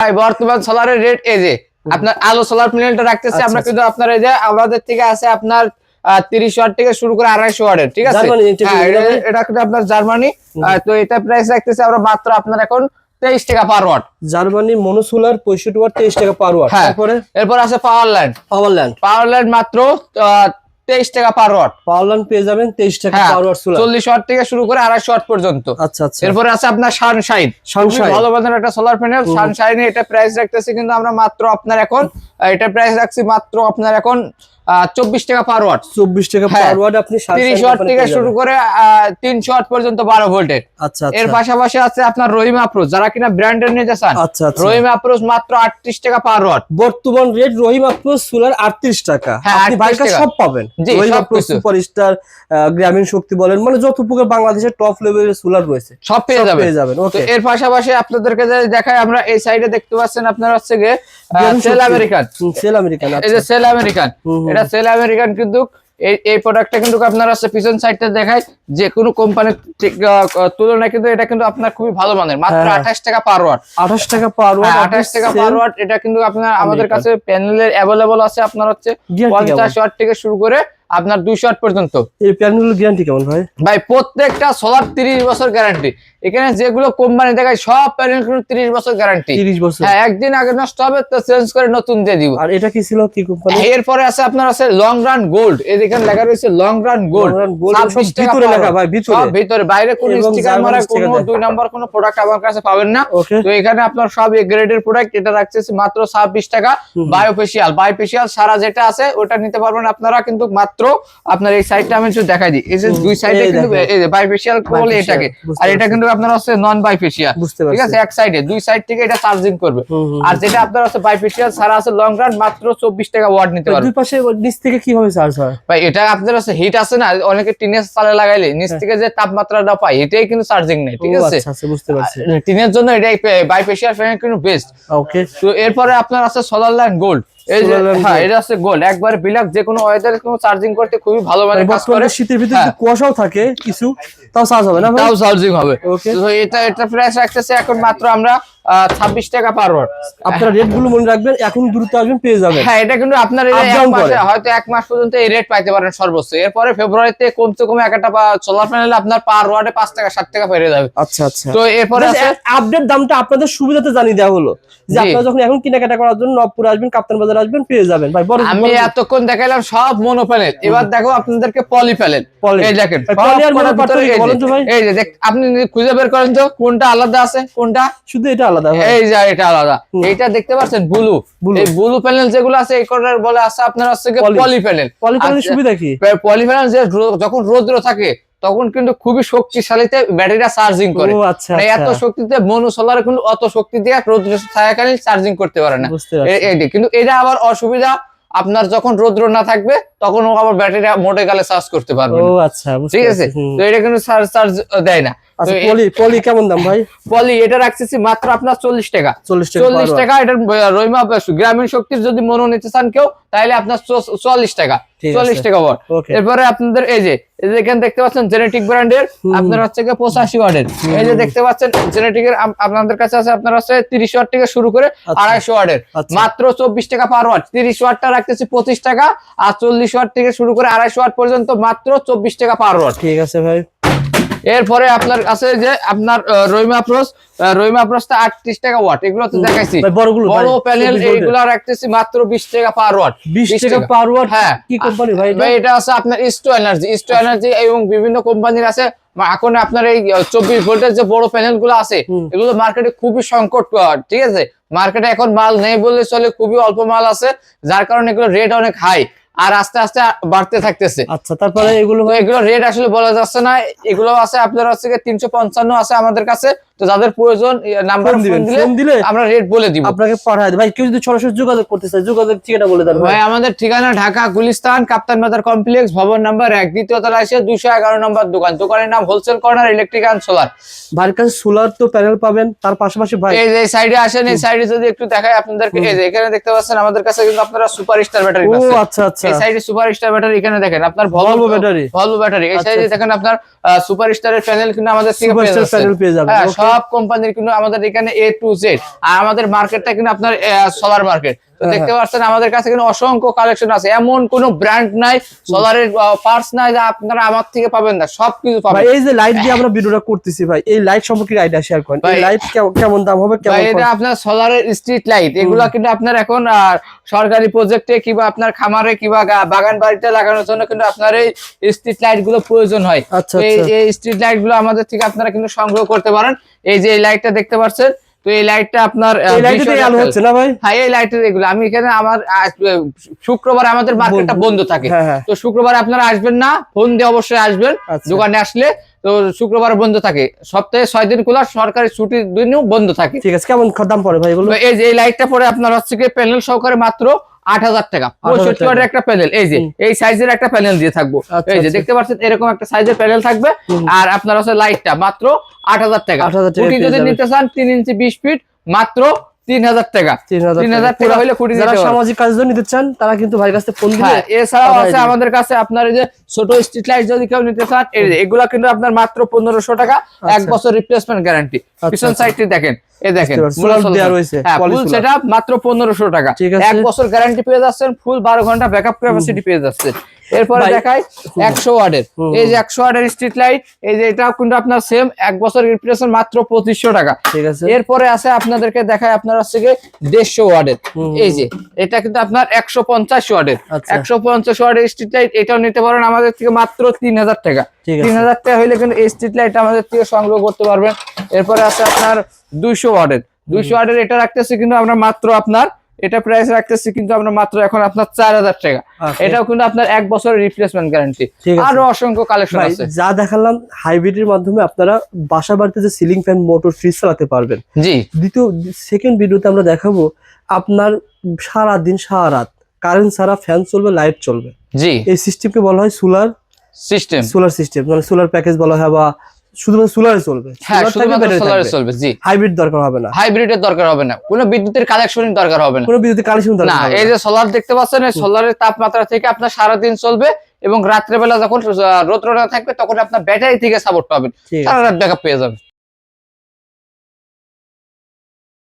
ভাই বর্তমান সোলারের রেট এই যে আপনার আলো সোলার প্যানেলটা রাখতেছে আমরা, কিন্তু আপনার এই যে আমাদের থেকে আছে আপনার 30 ওয়াট থেকে শুরু করে 250 ওয়াটের, ঠিক আছে। এটা কিন্তু আপনার জার্মানি। তো এটা প্রাইস রাখতেছে আমরা মাত্র আপনার এখন 23 টাকা per watt. Germany mono solar 65 watt 23 টাকা পার ওয়াট। এরপর আছে পাওয়ারল্যান্ড মাত্র 23 টাকা পার ওয়াট। পাওয়ারল্যান্ড পেয়ে যাবেন 23 টাকা পার ওয়াট সোলার, 40 ওয়াট থেকে শুরু করে 250 ওয়াট পর্যন্ত। আচ্ছা আচ্ছা। এরপর আছে আপনার সানশাইন, ভালো মানের একটা সোলার প্যানেল। সানশাইনে এটা প্রাইস রাখতেছি কিন্তু আমরা মাত্র আপনার এখন এটা প্রাইস রাখছি মাত্র আপনার এখন 24 টাকা পার ওয়াট। 24 টাকা পার ওয়াট আপনি 30 ওয়াট থেকে শুরু করে 300 ওয়াট পর্যন্ত 12 ভোল্টের। আচ্ছা। এর পাশাপাশি আছে আপনার রহিমা আপ্রোচ, যারা কিনা ব্র্যান্ডের নিতে চান। আচ্ছা আচ্ছা। রহিমা আপ্রোচ মাত্র 38 টাকা পার ওয়াট। বর্তমান রেট রহিমা আপ্রোচ সোলার 38 টাকা। আপনি বাইরে সব পাবেন। রহিমা আপ্রোচ সুপারস্টার, গ্রামীণ শক্তি বলেন, মানে যত প্রকার বাংলাদেশের টপ লেভেলের সোলার রয়েছে সব পেয়ে যাবেন। তো এর পাশাপাশি আপনাদেরকে দেখাই আমরা, এই সাইডে দেখতে পাচ্ছেন আপনার হচ্ছে গিয়ে সেল আমেরিকান। এই যে সেল আমেরিকান, এটা সেল আমেরিকান কিন্তু এই প্রোডাক্টটা কিন্তু আপনার আছে পিছন সাইডটা দেখায় যে কোনো কোম্পানির তুলনায় কিন্তু এটা কিন্তু আপনার খুবই ভালো মানের, মাত্র 28 টাকা পার ওয়াট। 28 টাকা পার ওয়াট, 28 টাকা পার ওয়াট। এটা কিন্তু আপনার আমাদের কাছে প্যানেলের अवेलेबल আছে আপনার হচ্ছে 50 ওয়াট থেকে শুরু করে আপনার 200 ওয়াট পর্যন্ত। এই প্যানেলের গ্যারান্টি কেমন ভাই? ভাই প্রত্যেকটা সোলার 30 বছর গ্যারান্টি। এখানে যেগুলো কোম্পানি দেখায় সব প্যানেল কিন্তু 30 বছর গ্যারান্টি। 30 বছর, হ্যাঁ, একদিন আগে নষ্ট হবে তো চেঞ্জ করে নতুন দিয়ে দিব। আর এটা কি ছিল, কি কোম্পানি? এরপরে আছে আপনার আছে লং রান গোল্ড। এই দেখেন লেখা রয়েছে লং রান গোল্ড। ভিতরে লেখা ভাই, ভিতরে, বাইরে কোনো স্টিকার মারা কোনো 2 নাম্বার কোনো প্রোডাক্ট আমার কাছে পাবেন না। তো এখানে আপনার সব এ গ্রেডের প্রোডাক্ট। এটা রাখছে মাত্র 26 টাকা। বায়োফেশিয়াল সারা যেটা আছে ওটা নিতে পারবেন আপনারা কিন্তু মাত্র আপনার এই সাইডটা আমি একটু দেখাই দিই। এই যে দুই সাইডে কিন্তু এই যে বায়োফেশিয়াল বলে এটাকে, আর এটা কিন্তু আপনার আছে নন বায়োফেশিয়াল, ঠিক আছে। এক সাইডে, দুই সাইড থেকে এটা চার্জিং করবে। আর যেটা আপনার আছে বায়োফেশিয়াল সারা আছে লং রান, মাত্র 24 টাকা ওয়াট নিতে পারবেন। দুই পাশে নিচ থেকে কিভাবে চার্জ হয় ভাই? এটা আপনার আছে হিট আছে না, অনেকে টিনের চালে লাগাইলে নিচ থেকে যে তাপমাত্রাটা পায় এটাই কিন্তু চার্জিং নেই, ঠিক আছে। আচ্ছা, বুঝতে পারছি। টিনের জন্য এটাই বায়োফেশিয়াল ফ্যান কিন্তু বেস্ট। ওকে। তো এরপরে আপনার আছে সোলার লাইন গোল্ড। এই যে হ্যাঁ, এটা আছে গোল্ড, একবার বিলাক যে কোনো ওয়েদারে কোনো চার্জিং করতে খুবই ভালো মানে কাজ করে। শীতের ভিতরে কুয়াশাও থাকে কিছু, তাও চার্জ হবে না, তাও চার্জিং হবে। তো এটা প্রাইস রাখতেছে এখন মাত্র আমরা 26 টাকা পার ওয়াট। আপনারা রেট গুলো মনে রাখবেন, এখন দ্রুত আসবেন পেয়ে যাবেন। হ্যাঁ, এটা কিন্তু আপনার হয়তো 1 মাস পর্যন্ত এই রেট পাইতে পারেন সর্বোচ্চ। এরপরে ফেব্রুয়ারিতে কমতে কমে একটা সোলার প্যানেলে আপনার পার ওয়াটে 5 টাকা 7 টাকা বেড়ে যাবে। আচ্ছা আচ্ছা। তো এরপরে আপডেট দামটা আপনাদের সুবিধাতে জানিয়ে দেওয়া হলো যে আপনারা যখন এখন কেনাকাটা করার জন্য নবপুর আসবেন, কাপ্তান বাজার আসবেন, পেয়ে যাবেন। ভাই আমি এতক্ষণ দেখাইলাম সব মনো প্যানেল, এবার দেখো আপনাদেরকে পলি প্যানেল। এই দেখেন এই যে আপনি খুঁজে বের করেন তো কোনটা আলাদা আছে, কোনটা শুধু এটা আলাদা। এই যে এটা আলাদা, এইটা দেখতে পাচ্ছেন ব্লু। এই ব্লু প্যানেল যেগুলো আছে এই কোটার বলে আছে আপনার হচ্ছে পলি প্যানেল। পলি প্যানেলের সুবিধা কি? পলি প্যানেল যে যখন রোদ্র থাকে তখন কিন্তু খুবই শক্তিশালীতে ব্যাটারিটা চার্জিং করে। এত শক্তিতে মনো সোলারে কিন্তু অত শক্তি দিয়ে রোদ্র থাকাকালীন চার্জিং করতে পারে না। কিন্তু এটা আবার অসুবিধা, আপনার যখন রোদ্র না থাকবে তখন আবার ব্যাটারি মোটে গেলে চার্জ করতে পারবে। ঠিক আছে। তো এটা কিন্তু চার্জ দেয় না। পলি কেমন দাম ভাই? পলি এটা রাখতেছি মাত্র আপনার 40 টাকা। 40 টাকা। এটা রহিমা গ্রামীণ শক্তির যদি মনো নিতে চান কেউ, তাহলে আপনার 40 টাকা। 40 টাকা ওয়াট। এরপরে আপনাদের এই যে এখানে দেখতে পাচ্ছেন জেনেটিক ব্র্যান্ডের আপনার হচ্ছে 85 ওয়াটের। এই যে দেখতে পাচ্ছেন জেনেটিকের আপনাদের কাছে আছে আপনার হচ্ছে 30 ওয়াট থেকে শুরু করে 250 ওয়াটের, মাত্র 24 টাকা পার ওয়াট। 30 ওয়াটটা রাখতেছি 25 টাকা, আর 40 ওয়াট থেকে শুরু করে 250 ওয়াট পর্যন্ত মাত্র 24 টাকা পার ওয়াট। ঠিক আছে ভাই। এরপরে আপনার কাছে যে আপনার রহিমা আপ্রোচটা 38 টাকা ওয়াট। এগুলো তো দেখাইছি বড় প্যানেল, এইগুলো রাখতেছি মাত্র 20 টাকা পার ওয়াট। 20 টাকা পার ওয়াট। হ্যাঁ। কি কোম্পানি ভাই? এটা আছে আপনার ইস্টো এনার্জি এবং বিভিন্ন কোম্পানির আছে। এখন আপনার এই 24 ভোল্টের যে বড় প্যানেল গুলো আছে এগুলো মার্কেটে খুবই সংকট, ঠিক আছে। মার্কেটে এখন মাল নেই বলে চলে, খুবই অল্প মাল আছে, যার কারণে এগুলো রেট অনেক হাই আর আস্তে আস্তে বাড়তে থাকতেছে। আচ্ছা, তারপরে এগুলো রেট আসলে বলা যাচ্ছে না। এগুলো আছে আপনার হচ্ছে 355 আছে আমাদের কাছে। তো যাদের প্রয়োজন নাম্বার ফোন দিলে আমরা রেট বলে দিব, আপনাকে পাঠায় দেব। ভাই কেউ যদি সরাসরি যোগাযোগ করতে চায়, যোগাযোগ ঠিকানা বলে দেন ভাই। আমাদের ঠিকানা ঢাকা গুলিস্তান কাপ্তান বাজার কমপ্লেক্স, ভবন নাম্বার 1, দ্বিতীয় তলায় এসে 211 নম্বর দোকান। দোকানের নাম wholesale corner electric and solar. ভাইয়ের কাছে সোলার তো প্যানেল পাবেন, তার পাশাপাশি ভাই এই যে সাইডে আসেন, এই সাইডে যদি একটু দেখাই আপনাদেরকে, এই যে এখানে দেখতে পাচ্ছেন আমাদের কাছে কিন্তু আপনারা সুপারস্টার ব্যাটারি আছে। আচ্ছা আচ্ছা। এই সাইডে সুপারস্টার ব্যাটারি, এখানে দেখেন আপনার ভলভো ব্যাটারি। এই সাইডে দেখেন আপনার সুপারস্টারের প্যানেল কিন্তু আমাদের থেকে পেয়ে যাবেন। হ্যাঁ, সব কোম্পানির কিন্তু আমাদের এখানে A to Z। আর আমাদের মার্কেটটা কিন্তু আপনার সোলার মার্কেট। তো দেখতে পাচ্ছেন আমাদের কাছে কিন্তু অসংখ্য কালেকশন আছে, এমন কোনো ব্র্যান্ড নাই সোলারের পার্টস নাই যা আপনারা আমার থেকে পাবেন না, সবকিছু পাবেন। ভাই এই যে লাইট দিয়ে আমরা ভিডিওটা করতেছি ভাই, এই লাইট সম্পর্কে আইডিয়া শেয়ার করেন। এই লাইট কেমন দাম হবে, কেমন? এটা আপনার সোলারের স্ট্রিট লাইট, এগুলা কিন্তু আপনার এখন সরকারি প্রজেক্টে কিংবা আপনার খামারে কিংবা বাগান বাড়িতে লাগানোর জন্য কিন্তু আপনার এই স্ট্রিট লাইট গুলো প্রয়োজন হয়। এই স্ট্রিট লাইট গুলো আমাদের থেকে আপনারা কিন্তু সংগ্রহ করতে পারেন। এই যে এই লাইটটা দেখতে পাচ্ছেন, তো এই লাইটটা আপনার হচ্ছে না ভাই? হ্যাঁ, এই লাইটের এগুলো আমি এখানে আমার শুক্রবার আমাদের মার্কেটটা বন্ধ থাকে, তো শুক্রবারে আপনারা আসবেন না, ফোন দিয়ে অবশ্যই আসবেন। দোকানে আসলে তো শুক্রবার বন্ধ থাকে, সপ্তাহে 6 দিন খোলা, সরকারি ছুটির দিনও বন্ধ থাকে। ঠিক আছে, কেমন দাম পড়ে ভাই এগুলো? এই যে এই লাইটটা পরে আপনার হচ্ছে কি প্যানেল সহকারে মাত্র 8000 টাকা, 65 ওয়াটের একটা প্যানেল। এই যে এই সাইজের একটা প্যানেল দিয়ে থাকবো, এই যে দেখতে পাচ্ছেন এরকম একটা সাইজের প্যানেল থাকবে। আর আপনার হচ্ছে লাইটটা মাত্র 8000 টাকা। খুঁটি যদি নিতে চান 3 ইঞ্চি 20 ফিট মাত্র 3000 টাকা। 3000 টাকা হলে খুঁটি নিতে পারবেন। সামাজিক কাজের জন্য নিতে চান তারা কিন্তু ভাইয়ের কাছে ফোন দিলে। হ্যাঁ, এছাড়াও আছে আমাদের কাছে আপনার এই যে ছোট স্ট্রিট লাইট যদি কেউ নিতে চান, এগুলা কিন্তু আপনার মাত্র 1500 টাকা, 1 বছর রিপ্লেসমেন্ট গ্যারান্টি। পিছন সাইডটি দেখেন, এই দেখেন ফুল সেটআপ মাত্র 1500 টাকা, 1 বছর গ্যারান্টি পেয়ে যাচ্ছেন, ফুল 12 ঘন্টা ব্যাকআপ ক্যাপাসিটি পেয়ে যাচ্ছেন। এরপরে দেখাই 100 ওয়াটের, এই যে 100 ওয়াটের স্ট্রিট লাইট, এই যে এটাও কিন্তু আপনার সেম 1 বছর রিপ্লেসমেন্ট মাত্র 2500 টাকা। ঠিক আছে, এরপরে আছে আপনাদেরকে দেখাই আপনার হচ্ছে 150 ওয়াটের, এই যে এটা কিন্তু আপনার 150 ওয়াটের, 150 ওয়াটের স্ট্রিট লাইট, এটাও নিতে পারেন আমাদের থেকে মাত্র 3000 টাকা। 3000 টাকা হইলে কিন্তু এই স্ট্রিট লাইট আমাদের থেকে সংগ্রহ করতে পারবেন। এরপরে আছে আপনার 200 ওয়াটের, 200 ওয়াটের এটা রাখতেছি কিন্তু আমরা মাত্র আপনার এটা প্রাইস রাখতেছি কিন্তু আমরা মাত্র এখন আপনার 4000 টাকা। এটাও কিন্তু আপনার 1 বছরের রিপ্লেসমেন্ট গ্যারান্টি। আরো অসংখ্য কালেকশন আছে। যা দেখালাম হাইব্রিডের মাধ্যমে আপনারা বাসা বাড়িতে যে সিলিং ফ্যান, মোটর, ফ্রিজ চালাতে পারবেন। জি, সেকেন্ড ভিডিওতে আমরা দেখাবো আপনার সারা দিন সারা রাত কারেন্ট ছাড়া ফ্যান চলবে, লাইট চলবে। জি, এই সিস্টেমকে বলা হয় সোলার সিস্টেম। মানে সোলার প্যাকেজ বলা হয়, বা শুধুমাত্র সোলারে চলবে। হ্যাঁ, শুধুমাত্র সোলারে চলবে। জি, হাইব্রিড দরকার হবে না, হাইব্রিডের দরকার হবে না, কোনো বিদ্যুতের কানেকশনের দরকার হবে না, কোনো বিদ্যুতের কানেকশন দরকার হবে না। এই যে সোলার দেখতে পাচ্ছেন, এই সোলারের তাপমাত্রা থেকে আপনার সারা দিন চলবে, এবং রাত্রেবেলা যখন রোদ থাকবে তখন আপনার ব্যাটারি থেকে সাপোর্ট পাবেন, সারা রাত ব্যাকআপ পেয়ে যাবেন।